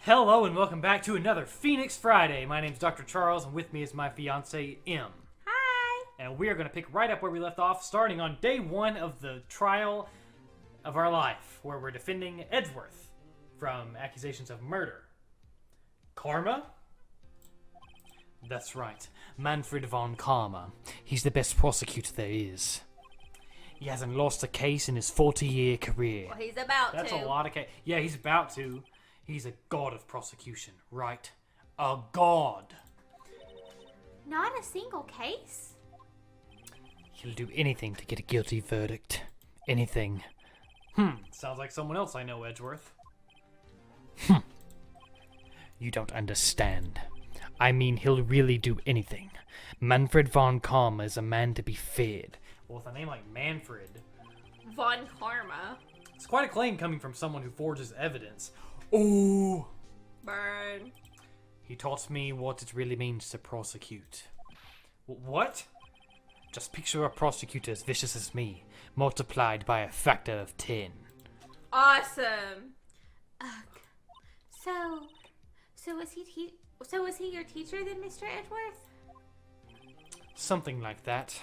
Hello and welcome back to another Phoenix Friday. My name's Dr. Charles and with me is my fiance, M. Hi! And we are going to pick right up where we left off, starting on day one of the trial of our life, where we're defending Edgeworth from accusations of murder. Karma? That's right. Manfred von Karma. He's the best prosecutor there is. He hasn't lost a case in his 40-year career. Well, he's about That's to. a lot of case. Yeah, he's about to. He's a god of prosecution, right? A god. Not a single case? He'll do anything to get a guilty verdict. Anything. Sounds like someone else I know, Edgeworth. You don't understand. I mean, he'll really do anything. Manfred von Karma is a man to be feared. Well, with a name like Manfred, Von Karma. it's quite a claim coming from someone who forges evidence. Ooh! Burn. He taught me what it really means to prosecute. What? Just picture a prosecutor as vicious as me, multiplied by a factor of 10. Awesome. Ugh. So was he your teacher then, Mr. Edgeworth? Something like that.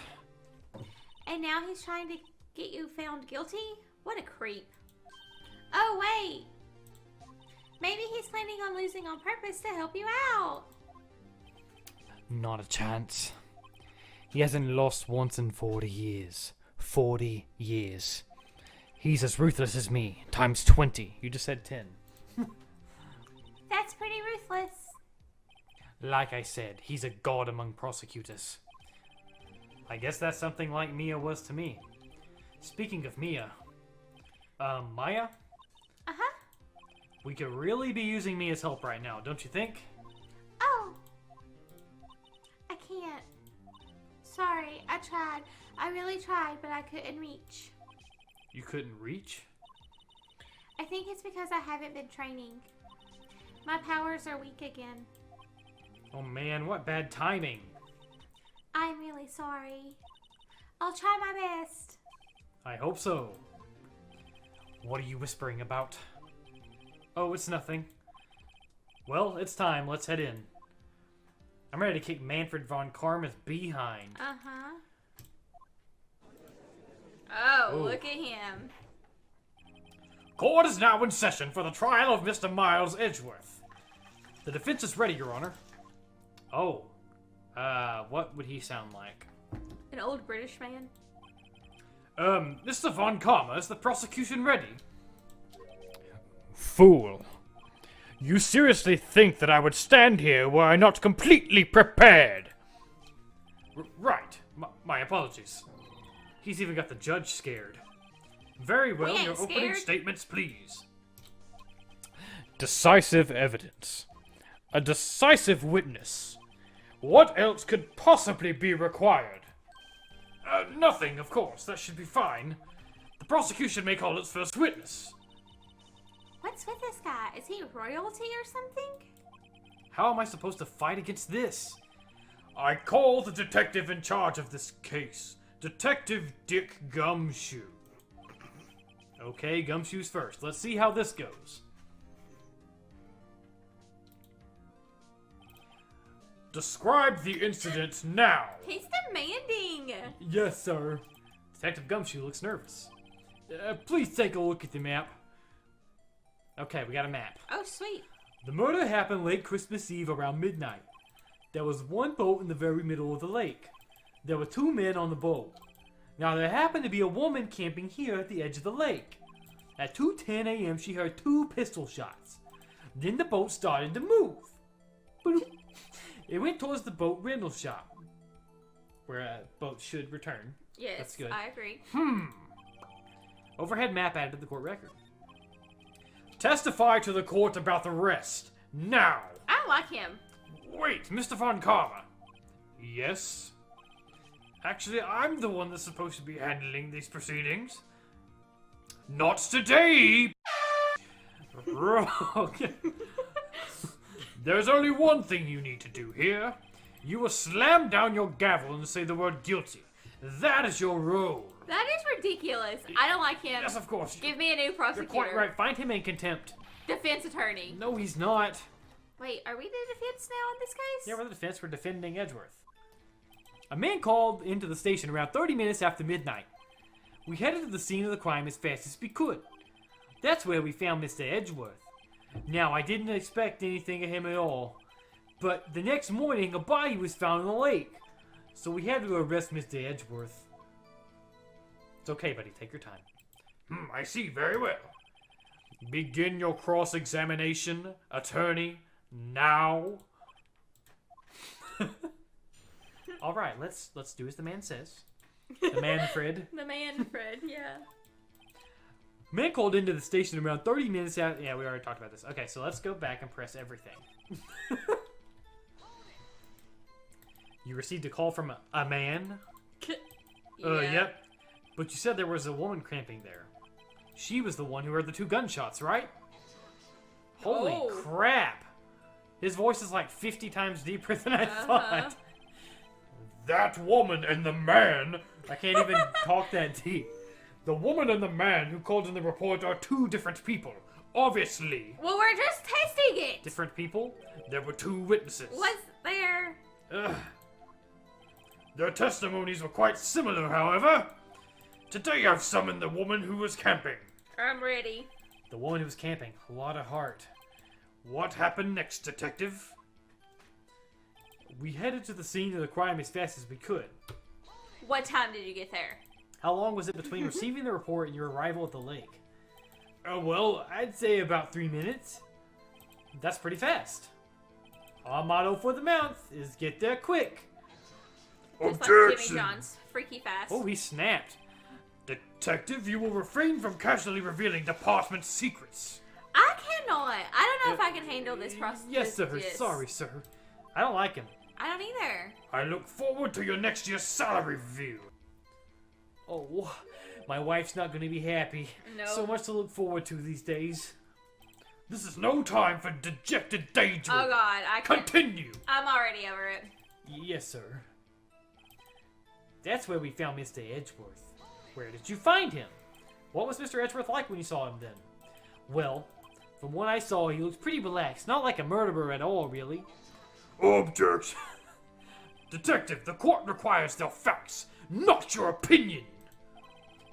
And now he's trying to get you found guilty? What a creep. Oh, wait. Maybe he's planning on losing on purpose to help you out. Not a chance. He hasn't lost once in 40 years. 40 years. He's as ruthless as me, times 20. You just said 10. That's pretty ruthless. Like I said, he's a god among prosecutors. I guess that's something like Mia was to me. Speaking of Mia, Maya? Uh-huh. We could really be using Mia's help right now, don't you think? Oh. I can't. Sorry, I tried. I really tried, but I couldn't reach. You couldn't reach? I think it's because I haven't been training. My powers are weak again. Oh man, what bad timing. I'm really sorry. I'll try my best. I hope so. What are you whispering about? Oh, it's nothing. Well, it's time. Let's head in. I'm ready to kick Manfred von Karma's behind. Uh-huh. Oh, Ooh. look at him. Court is now in session for the trial of Mr. Miles Edgeworth. The defense is ready, Your Honor. Oh. What would he sound like? An old British man. Mr. von Karma, is the prosecution ready? Fool. You seriously think that I would stand here were I not completely prepared? Right. My apologies. He's even got the judge scared. Very well, We ain't your opening scared. statements, please. Decisive evidence. A decisive witness. What else could possibly be required? Nothing, of course. That should be fine. The prosecution may call its first witness. What's with this guy? Is he royalty or something? How am I supposed to fight against this? I call the detective in charge of this case. Detective Dick Gumshoe. Okay, Gumshoe's first. Let's see how this goes. Describe the incident now. He's demanding. Yes, sir. Detective Gumshoe looks nervous. Please take a look at the map. Okay, we got a map. Oh, sweet. The murder happened late Christmas Eve around midnight. There was one boat in the very middle of the lake. There were two men on the boat. Now there happened to be a woman camping here at the edge of the lake. At 2:10 a.m. she heard two pistol shots. Then the boat started to move. Boop. It went towards the boat rental shop, where a boat should return. Yes, That's good. I agree. Overhead map added to the court record. Testify to the court about the rest. Now! I like him. Wait, Mr. von Karma. Yes? Actually, I'm the one that's supposed to be handling these proceedings. Not today! Okay. There's only one thing you need to do here. You will slam down your gavel and say the word guilty. That is your role. That is ridiculous. I don't like him. Yes, of course. Give me a new prosecutor. You're quite right. Find him in contempt. defense attorney. No, he's not. Wait, are we the defense now in this case? Yeah, we're the defense for defending Edgeworth. A man called into the station around 30 minutes after midnight. We headed to the scene of the crime as fast as we could. That's where we found Mr. Edgeworth. Now, I didn't expect anything of him at all, but the next morning a body was found in the lake, so we had to arrest Mr. Edgeworth. It's okay, buddy. Take your time. I see very well. Begin your cross-examination, attorney, now. All right, let's do as the man says. The man, Fred. The man, Fred, yeah. Man called into the station around 30 minutes after... Yeah, we already talked about this. Okay, so let's go back and press everything. You received a call from a man? Yep. But you said there was a woman camping there. She was the one who heard the 2 gunshots, right? Holy crap! His voice is like 50 times deeper than I thought. That woman and the man... I can't even talk that deep. The woman and the man who called in the report are 2 different people. Obviously. Well, we're just testing it. Different people? There were 2 witnesses. Was there... Their testimonies were quite similar, however. Today I've summoned the woman who was camping. I'm ready. The woman who was camping. A lot of heart. What happened next, detective? We headed to the scene of the crime as fast as we could. What time did you get there? How long was it between receiving the report and your arrival at the lake? Well, I'd say about 3 minutes. That's pretty fast. Our motto for the month is get there quick. Just like Jimmy John's freaky fast. Oh, he snapped. Detective, you will refrain from casually revealing department secrets. I cannot. I don't know if I can handle this process. Yes, sir. Sorry, sir. I don't like him. I don't either. I look forward to your next year's salary review. Oh, my wife's not going to be happy. No. So much to look forward to these days. This is no time for dejected daydream. Oh, God. I can't. Continue. I'm already over it. Yes, sir. That's where we found Mr. Edgeworth. Where did you find him? What was Mr. Edgeworth like when you saw him then? Well, from what I saw, he looked pretty relaxed. Not like a murderer at all, really. Objection. Detective, the court requires the facts, not your opinion.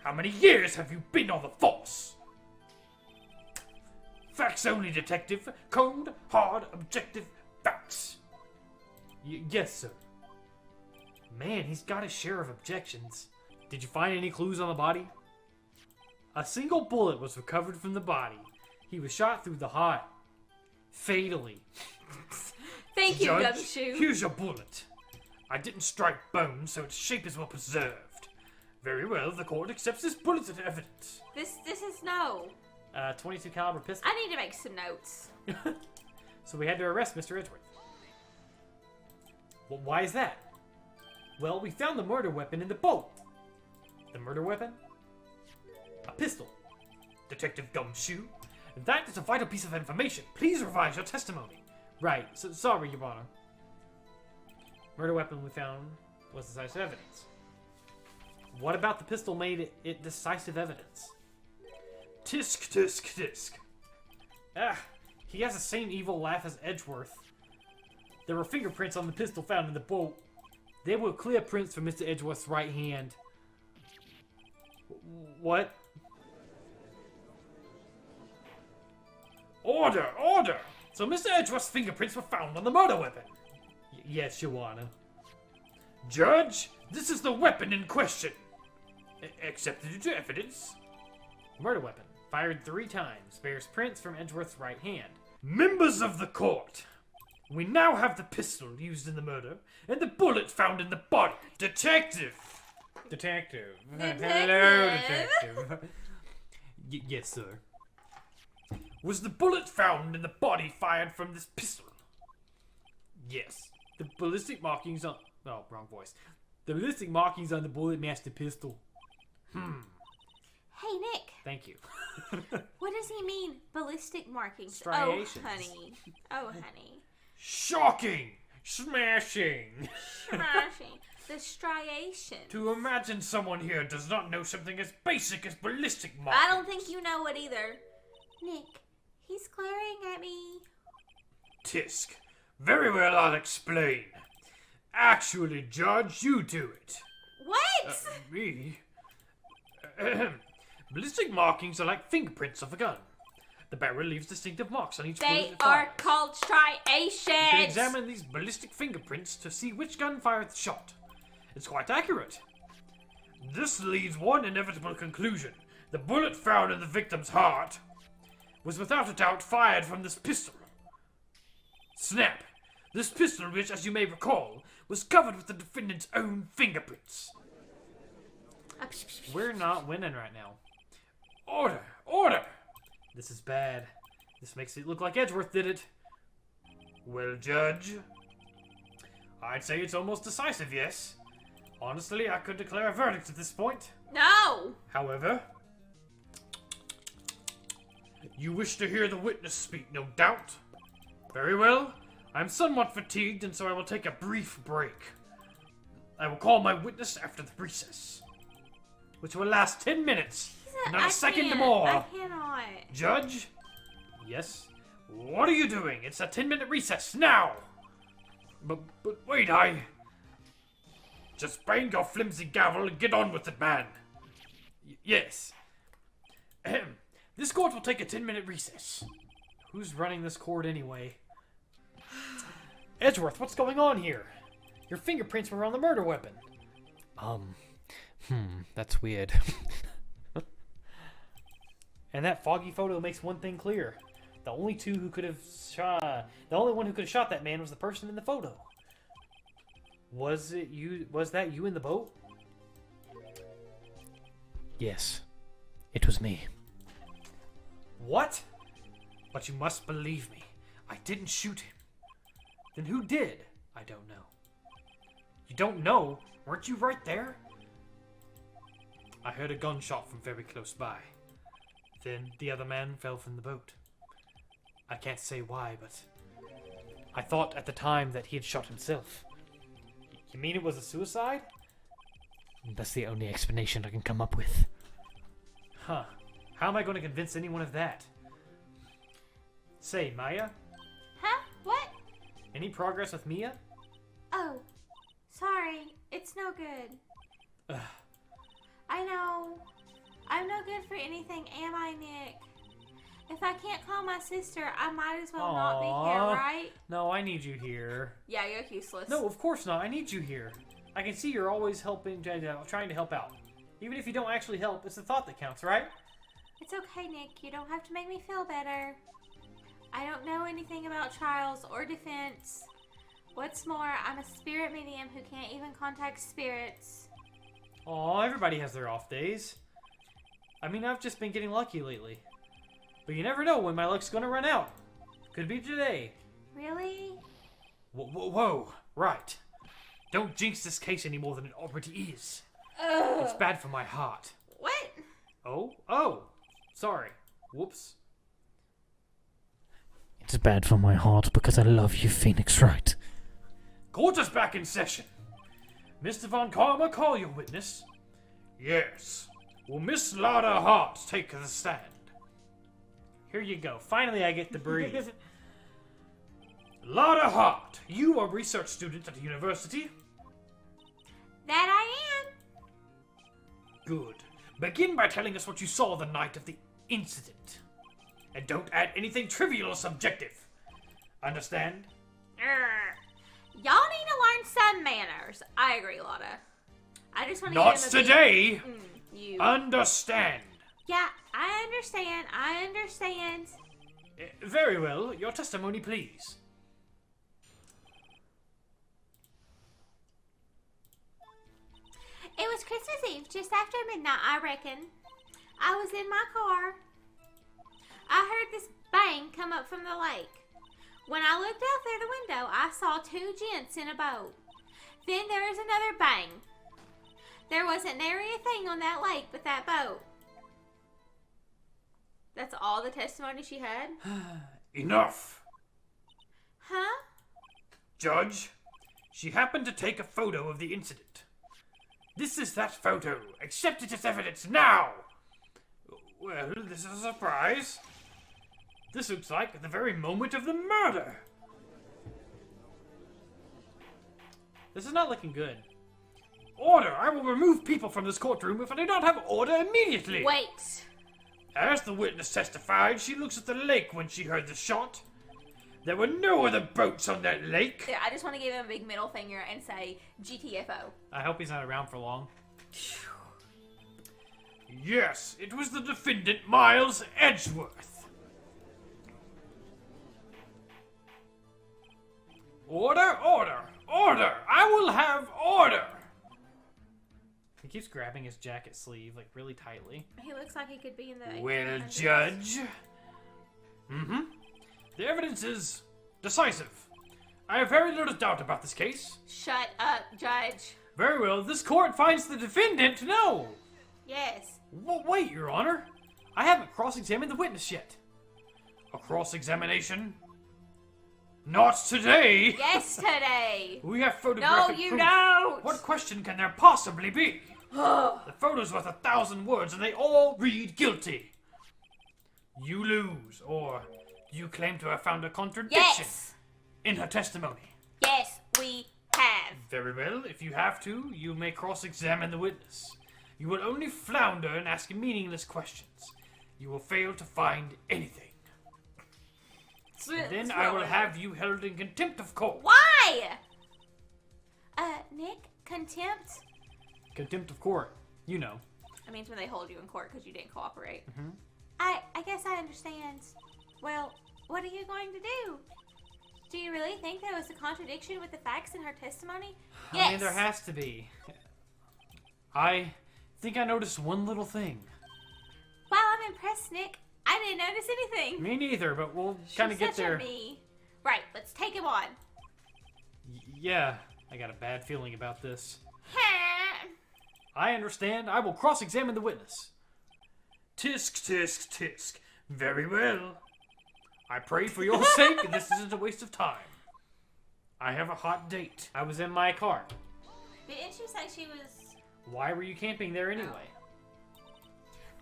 How many years have you been on the force? Facts only, detective. Cold, hard, objective facts. Yes, sir. Man, he's got a share of objections. Did you find any clues on the body? A single bullet was recovered from the body. He was shot through the heart. Fatally. Thank you, Judge, Gumshoe. Here's your bullet. I didn't strike bone, so its shape is well preserved. Very well, the court accepts this bullet as evidence. This is no. 22 caliber pistol. I need to make some notes. So we had to arrest Mr. Edgeworth. Well, why is that? Well, we found the murder weapon in the boat. The murder weapon? A pistol. Detective Gumshoe. That is a vital piece of information. Please revise your testimony. Right. So, sorry, Your Honor. Murder weapon we found was decisive evidence. What about the pistol made it decisive evidence? Tisk, tisk, tisk. He has the same evil laugh as Edgeworth. There were fingerprints on the pistol found in the boat. They were clear prints from Mr. Edgeworth's right hand. What? Order! Order! So Mr. Edgeworth's fingerprints were found on the murder weapon? Yes, Your Honor. Judge, this is the weapon in question. Accepted into evidence. Murder weapon. Fired 3 times. Bears prints from Edgeworth's right hand. Members of the court. We now have the pistol used in the murder and the bullet found in the body. Detective. Detective. Hello, detective. Yes, sir. Was the bullet found in the body fired from this pistol? Yes. The ballistic markings on... Oh, wrong voice. The ballistic markings on the bullet matched the pistol. Hey, Nick. Thank you. What does he mean, ballistic markings? Striations. Oh, honey. Oh, honey. Shocking! Smashing! Smashing. The striation. To imagine someone here does not know something as basic as ballistic markings. I don't think you know it either. Nick, He's glaring at me. Tisk. Very well, I'll explain. Actually, Judge, you do it. What? Me? Ballistic markings are like fingerprints of a gun. The barrel leaves distinctive marks on each bullet They it are fires. called You can striations. examine these ballistic fingerprints to see which gun fired the shot. It's quite accurate. This leads one inevitable conclusion. The bullet found in the victim's heart was without a doubt fired from this pistol. Snap. This pistol, which, as you may recall, was covered with the defendant's own fingerprints. We're not winning right now. Order! Order! This is bad. This makes it look like Edgeworth did it. Well, Judge, I'd say it's almost decisive, yes. Honestly, I could declare a verdict at this point. No. However, you wish to hear the witness speak, no doubt. Very well. I'm somewhat fatigued, and so I will take a brief break. I will call my witness after the recess, which will last 10 minutes, and not a second can't. more. I cannot. Judge, Yes? what are you doing? It's a 10-minute recess now. But wait, just bang your flimsy gavel and get on with it, man. Yes. Ahem. This court will take a 10-minute recess. Who's running this court anyway? Edgeworth, what's going on here? Your fingerprints were on the murder weapon. That's weird. And that foggy photo makes one thing clear. The only one who could have shot that man was the person in the photo. Was that you in the boat? Yes, it was me. What? But you must believe me. I didn't shoot him. Then who did? I don't know. You don't know? Weren't you right there? I heard a gunshot from very close by. Then the other man fell from the boat. I can't say why, but I thought at the time that he had shot himself. You mean it was a suicide? That's the only explanation I can come up with. Huh. How am I going to convince anyone of that? Say, Maya, Huh? What? any progress with Mia? Oh, sorry. It's no good. Ugh. I know. I'm no good for anything, am I, Nick? If I can't call my sister, I might as well not be here, Aw. right? No, I need you here. Yeah, you're useless. No, of course not. I need you here. I can see you're always helping, trying to help out. Even if you don't actually help, it's the thought that counts, right? It's okay, Nick. You don't have to make me feel better. I don't know anything about trials or defense. What's more, I'm a spirit medium who can't even contact spirits. Aw, everybody has their off days. I mean, I've just been getting lucky lately. But you never know when my luck's gonna run out. Could be today. Really? Whoa, right. Don't jinx this case any more than it already is. Ugh. It's bad for my heart. What? Oh, sorry. Whoops. It's bad for my heart because I love you, Phoenix Wright. Court is back in session. Mr. Von Karma, call your witness. Yes. Will Miss Lada Hart take the stand? Here you go. Finally, I get to breathe. Lada Hart, you are a research student at the university? That I am. Good. Begin by telling us what you saw the night of the incident. And don't add anything trivial or subjective. Understand? Y'all need to learn some manners. I agree, Lotta. I just want to Not give him a today! you. Understand. Yeah, I understand. I understand. Very well. Your testimony, please. It was Christmas Eve, just after midnight, I reckon. I was in my car. I heard this bang come up from the lake. When I looked out through the window, I saw two gents in a boat. Then there was another bang. There wasn't nary a thing on that lake but that boat. That's all the testimony she had? Enough. Huh? Judge, she happened to take a photo of the incident. This is that photo. Accept it as evidence now. Well, this is a surprise. This looks like the very moment of the murder. This is not looking good. Order! I will remove people from this courtroom if I do not have order immediately. Wait. As the witness testified, she looks at the lake when she heard the shot. There were no other boats on that lake. There, I just want to give him a big middle finger and say GTFO. I hope he's not around for long. Yes, it was the defendant, Miles Edgeworth. Order, order, order! I will have order! He keeps grabbing his jacket sleeve, like, really tightly. He looks like he could be in the... Well, Judge. The evidence is decisive. I have very little doubt about this case. Shut up, Judge. Very well, this court finds the defendant no. Yes. Wait, Your Honor. I haven't cross-examined the witness yet. A cross-examination? Not today. Yes, today. We have No, photographic you proof. don't. What question can there possibly be? The photo's worth 1,000 words and they all read guilty. You lose, or you claim to have found a contradiction Yes. in her testimony. Yes, we have. Very well, if you have to, you may cross-examine the witness. You will only flounder and ask meaningless questions. You will fail to find anything. Then I will have you held in contempt of court. Why? Nick, contempt? Contempt of court. You know. That means when they hold you in court because you didn't cooperate. I guess I understand. Well, what are you going to do? Do you really think there was a contradiction with the facts in her testimony? I mean, there has to be. I think I noticed one little thing. Wow, I'm impressed, Nick. I didn't notice anything. Me neither, but we'll kind of get Such there. a me. Right, let's take him on. Yeah, I got a bad feeling about this. Ha! I understand. I will cross-examine the witness. Tisk, tisk, tisk. Very well. I pray for your sake this isn't a waste of time. I have a hot date. I was in my car. Didn't you say she was... Why were you camping there anyway?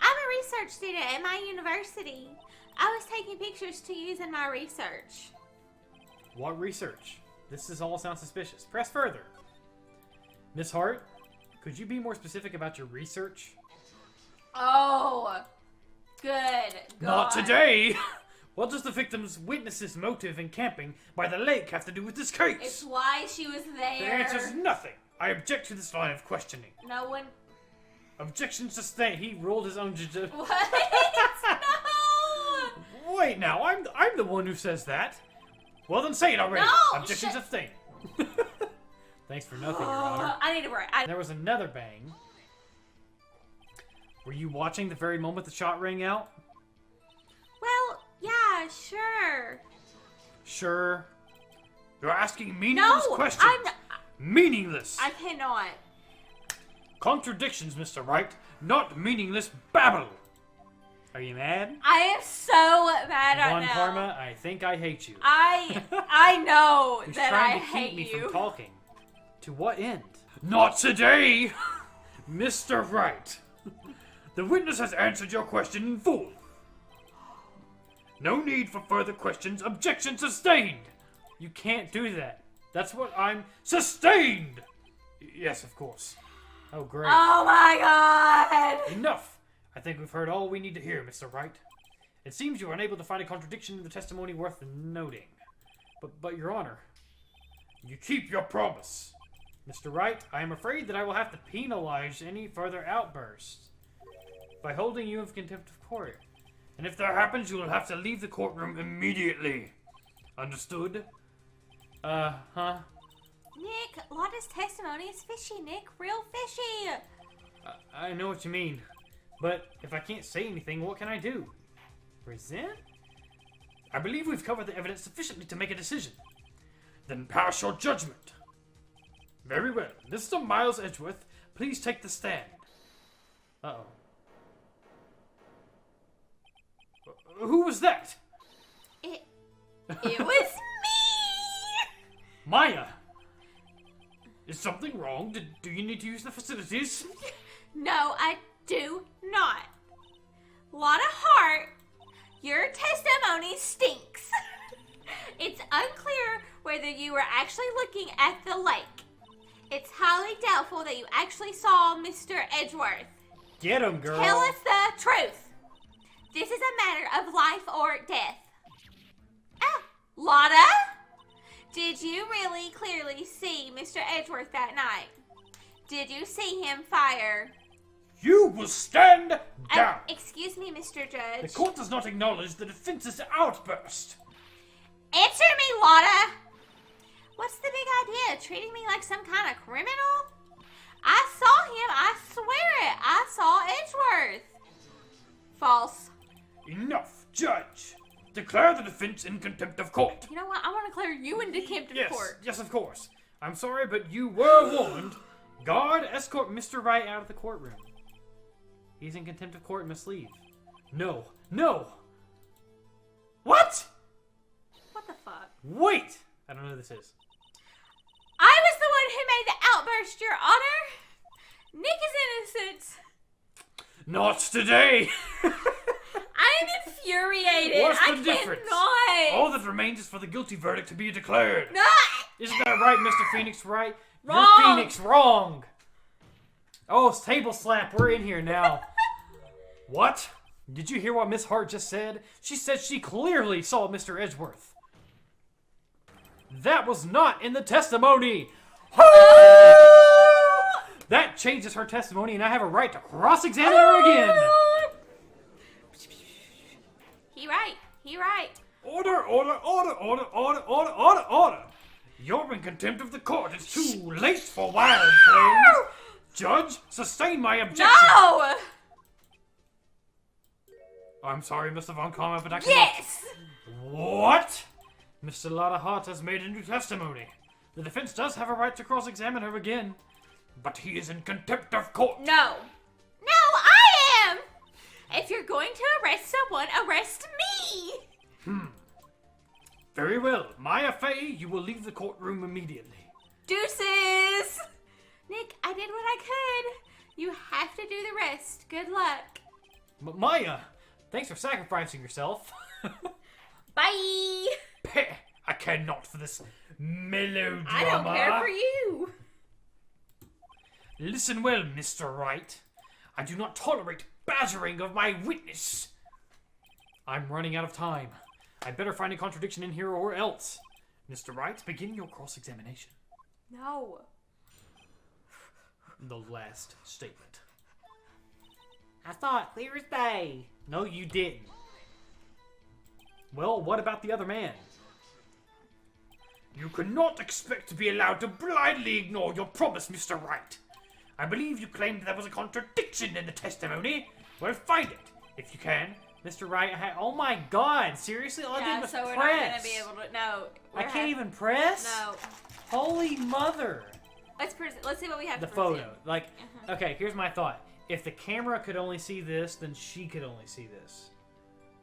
I'm a research student at my university. I was taking pictures to use in my research. What research? This all sounds suspicious. Press further. Miss Hart, could you be more specific about your research? Oh, good. Not today! What does the victim's witness's motive in camping by the lake have to do with this case? It's why she was there. The answer's nothing. I object to this line of questioning. No one... Objection sustained. He rolled his own What? No! Wait now, I'm the one who says that. Well then say it already. No, Objection shut- sustained. Thanks for nothing, Your Honor. I need a break. There was another bang. Were you watching the very moment the shot rang out? Well, yeah, sure. Sure. You're asking meaningless No, questions. Meaningless. I cannot. Contradictions, Mr. Wright, not meaningless babble. Are you mad? I am so mad right Von now. Parma, I think I hate you. I know He's that trying I to keep hate me you. from talking. To what end? Not today, Mr. Wright. The witness has answered your question in full. No need for further questions. Objection sustained. You can't do that. That's what I'm... Sustained! Yes, of course. Oh, great. Oh my god! Enough! I think we've heard all we need to hear, Mr. Wright. It seems you are unable to find a contradiction in the testimony worth noting. But Your Honor, you keep your promise. Mr. Wright, I am afraid that I will have to penalize any further outbursts by holding you in contempt of court. And if that happens, you will have to leave the courtroom immediately. Understood? Huh? Nick, Lotta's testimony is fishy, Nick. Real fishy. I know what you mean. But if I can't say anything, what can I do? Present? I believe we've covered the evidence sufficiently to make a decision. Then pass your judgment. Very well. Mr. Miles Edgeworth, please take the stand. Uh-oh. Who was that? It was me! Maya! Is something wrong? Do you need to use the facilities? No, I do not. Lotta Hart Your testimony stinks. It's unclear whether you were actually looking at the lake. It's highly doubtful that you actually saw Mr. Edgeworth. Get him, girl. Tell us the truth. This is a matter of life or death. Ah, Lotta? Did you really clearly see Mr. Edgeworth that night? Did you see him fire? You will stand down. Excuse me, Mr. The Judge. court does not acknowledge the defense's outburst. Answer me, Lotta! What's the big idea? Treating me like some kind of criminal? I saw him, I swear it. I saw Edgeworth. False. Enough, Judge. Declare the defense in contempt of court. You know what? I want to declare you in contempt of court. Yes, of course. I'm sorry, but you were warned. Guard, escort Mr. Wright out of the courtroom. He's in contempt of court and must leave. No. No! What? What the fuck? Wait! I don't know who this is. I was the one who made the outburst, Your Honor. Nick is innocent. Not today. I'm infuriated. What's the I difference? cannot. All that remains is for the guilty verdict to be declared. No. Isn't that right, Mr. Phoenix Wright? Wrong. You're Phoenix wrong! Oh, it's table slap. We're in here now. What? Did you hear what Miss Hart just said? She said she clearly saw Mr. Edgeworth. That was not in the testimony! That changes her testimony, and I have a right to cross-examine her again! He right. Order, order, order, order, order, order, order, order. You're in contempt of the court. It's too late for wild claims. Judge, sustain my objection. No! I'm sorry, Mr. Von Karma, but I cannot. Yes! What? Mr. Lotta Hart has made a new testimony. The defense does have a right to cross-examine her again, but he is in contempt of court. No. No, I am! If you're going to arrest someone, arrest me! Very well. Maya Fey, you will leave the courtroom immediately. Deuces! Nick, I did what I could. You have to do the rest. Good luck. But Maya, thanks for sacrificing yourself. Bye! Peh, I care not for this melodrama. I don't care for you. Listen well, Mr. Wright. I do not tolerate badgering of my witness. I'm running out of time. I'd better find a contradiction in here or else. Mr. Wright, begin your cross-examination. No. The last statement. I saw it clear as day. No, you didn't. Well, what about the other man? You cannot expect to be allowed to blindly ignore your promise, Mr. Wright. I believe you claimed there was a contradiction in the testimony. Well, find it, if you can. Mr. Wright, oh my god, seriously? All I did was so we're press. not gonna be able to. No. I can't even press? No. Holy mother. Let's see what we have The to present. photo. Like, okay, here's my thought. If the camera could only see this, then she could only see this.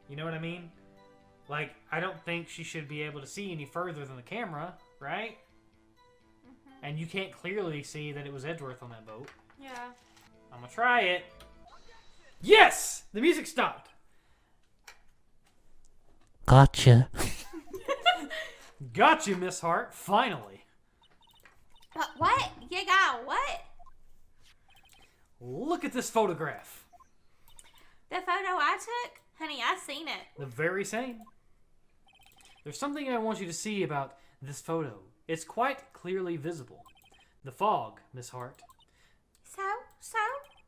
You know what I mean? Like, I don't think she should be able to see any further than the camera, right? And you can't clearly see that it was Edgeworth on that boat. Yeah. I'm gonna try it. Yes! The music stopped. Gotcha. Got you, Miss Hart. Finally. What? You got what? Look at this photograph. The photo I took? Honey, I seen it. The very same. There's something I want you to see about this photo. It's quite clearly visible. The fog, Miss Hart. So?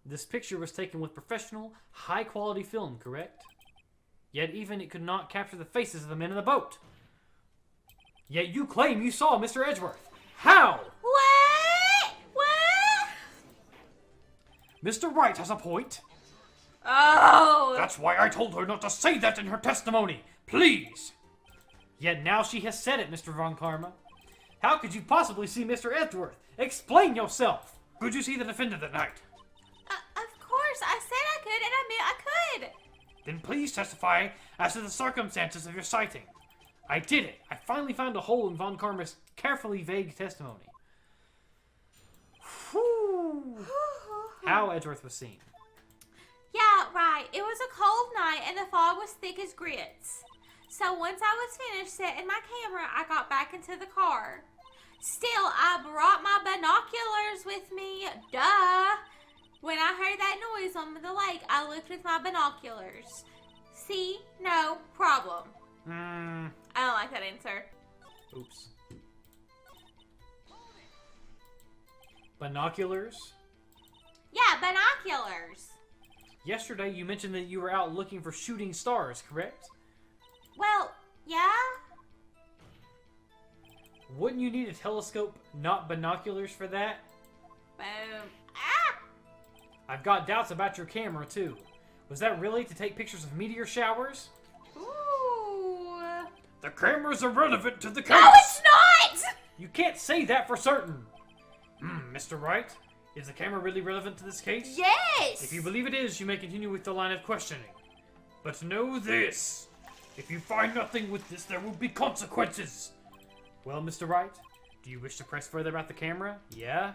This picture was taken with professional, high-quality film, correct? Yet even it could not capture the faces of the men in the boat. Yet you claim you saw Mr. Edgeworth. How? What? What? Mr. Wright has a point. Oh. That's why I told her not to say that in her testimony. Please. Yet now she has said it, Mr. Von Karma. How could you possibly see Mr. Edgeworth? Explain yourself. Could you see the defendant that night? Of course. I said I could, and I meant I could. Then please testify as to the circumstances of your sighting. I did it. I finally found a hole in Von Karma's carefully vague testimony. Whew. How Edgeworth was seen. Yeah, right. It was a cold night and the fog was thick as grits. So once I was finished setting my camera, I got back into the car. Still, I brought my binoculars with me. Duh. When I heard that noise on the lake, I looked with my binoculars. See? No problem. I don't like that answer. Oops. Binoculars? Yeah, binoculars. Yesterday you mentioned that you were out looking for shooting stars, correct? Well, yeah? Wouldn't you need a telescope, not binoculars, for that? Boom. Ah! I've got doubts about your camera, too. Was that really to take pictures of meteor showers? Ooh. The camera's irrelevant to the case. No, it's not! You can't say that for certain. Mr. Wright, is the camera really relevant to this case? Yes! If you believe it is, you may continue with the line of questioning. But know this. If you find nothing with this, there will be consequences. Well, Mr. Wright, do you wish to press further about the camera? Yeah?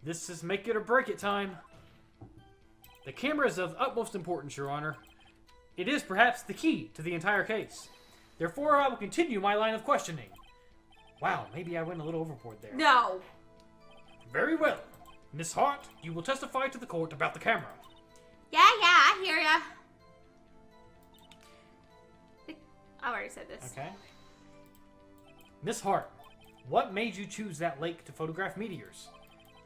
This is make it or break it time. The camera is of utmost importance, Your Honor. It is perhaps the key to the entire case. Therefore, I will continue my line of questioning. Wow, maybe I went a little overboard there. No. Very well. Miss Hart, you will testify to the court about the camera. Yeah, I hear ya. I already said this. Okay. Miss Hart, what made you choose that lake to photograph meteors?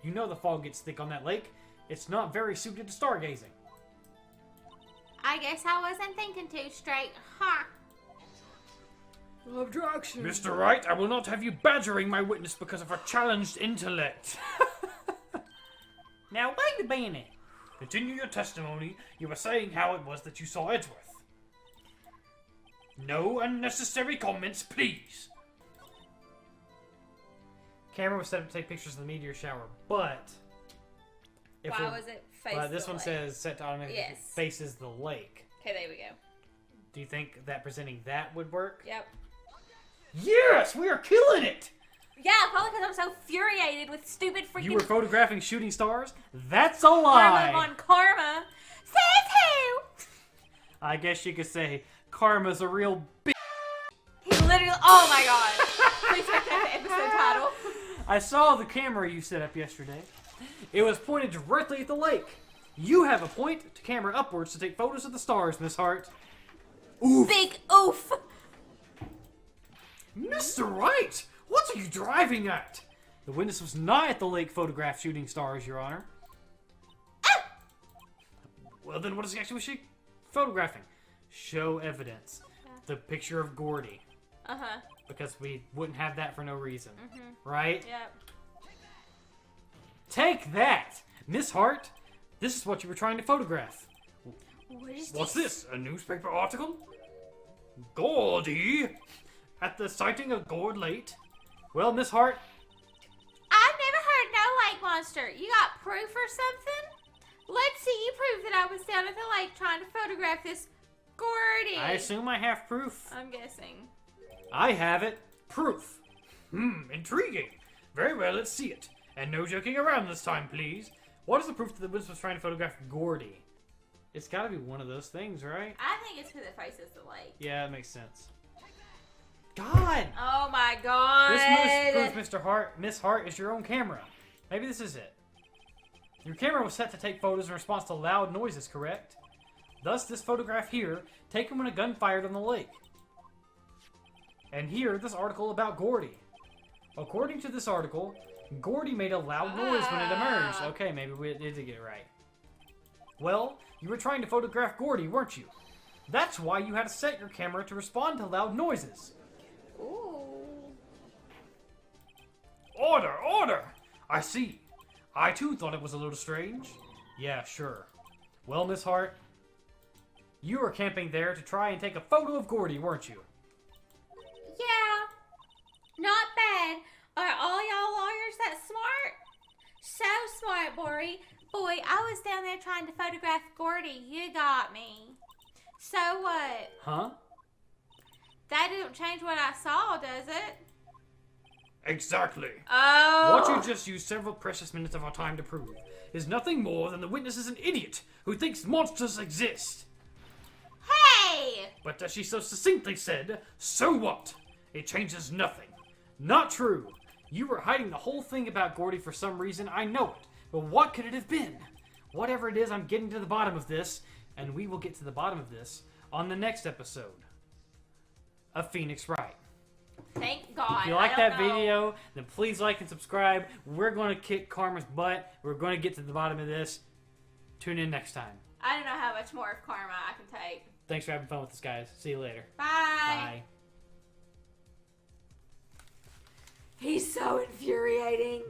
You know the fog gets thick on that lake. It's not very suited to stargazing. I guess I wasn't thinking too straight. Huh. Objection. Mr. Wright, I will not have you badgering my witness because of her challenged intellect. Now, wait a minute. Continue your testimony. You were saying how it was that you saw Edgeworth. No unnecessary comments, please. Camera was set up to take pictures of the meteor shower, but... Why was it face this the one lake? says set to automatically Yes. faces the lake. Okay, there we go. Do you think that presenting that would work? Yep. Yes! We are killing it! Yeah, probably because I'm so infuriated with stupid freaking You were photographing shooting stars? That's a lie! karma on karma. Says who? I guess you could say karma's a real b****. He literally, oh my god. Please make that the episode title. I saw the camera you set up yesterday. It was pointed directly at the lake. You have a point to camera upwards to take photos of the stars, Miss Hart. Oof. Big oof. Mr. Wright, what are you driving at? The witness was not at the lake photograph shooting stars, Your Honor. Well, then what is actually was she? Photographing. Show evidence. The picture of Gordy. Uh-huh. Because we wouldn't have that for no reason. Right? Yep. Take that! Miss Hart, this is what you were trying to photograph. What is What's this? A newspaper article? Gordy? At the sighting of Gord Lake? Well, Miss Hart, I've never heard no lake monster. You got proof or something? Let's see you prove that I was down at the lake trying to photograph this Gordy. I assume I have proof. I'm guessing. I have it. Proof. Intriguing. Very well, let's see it. And no joking around this time, please. What is the proof that the witness was trying to photograph Gordy? It's gotta be one of those things, right? I think it's because it faces the lake. Yeah, that makes sense. God! Oh my god. This must prove, Mr. Hart, Miss Hart, is your own camera. Maybe this is it. Your camera was set to take photos in response to loud noises, correct? Thus, this photograph here, taken when a gun fired on the lake. And here, this article about Gordy. According to this article, Gordy made a loud noise when it emerged. Okay, maybe we did get it right. Well, you were trying to photograph Gordy, weren't you? That's why you had to set your camera to respond to loud noises. Ooh. Order, order! I see. I too thought it was a little strange. Yeah, sure. Well, Miss Hart, you were camping there to try and take a photo of Gordy, weren't you? Yeah. Not bad. Are all y'all lawyers that smart? So smart, boy. Boy, I was down there trying to photograph Gordy. You got me. So what? Huh? That didn't change what I saw, does it? Exactly. Oh. What you just used several precious minutes of our time to prove is nothing more than the witness is an idiot who thinks monsters exist. Hey! But as she so succinctly said, so what? It changes nothing. Not true. You were hiding the whole thing about Gordy for some reason, I know it. But what could it have been? Whatever it is, I'm getting to the bottom of this, and we will get to the bottom of this on the next episode of Phoenix Wright. Thank God. If you like I don't that know. video, then please like and subscribe. We're going to kick Karma's butt. We're going to get to the bottom of this. Tune in next time. I don't know how much more of karma I can take. Thanks for having fun with us, guys. See you later. Bye. Bye. He's so infuriating.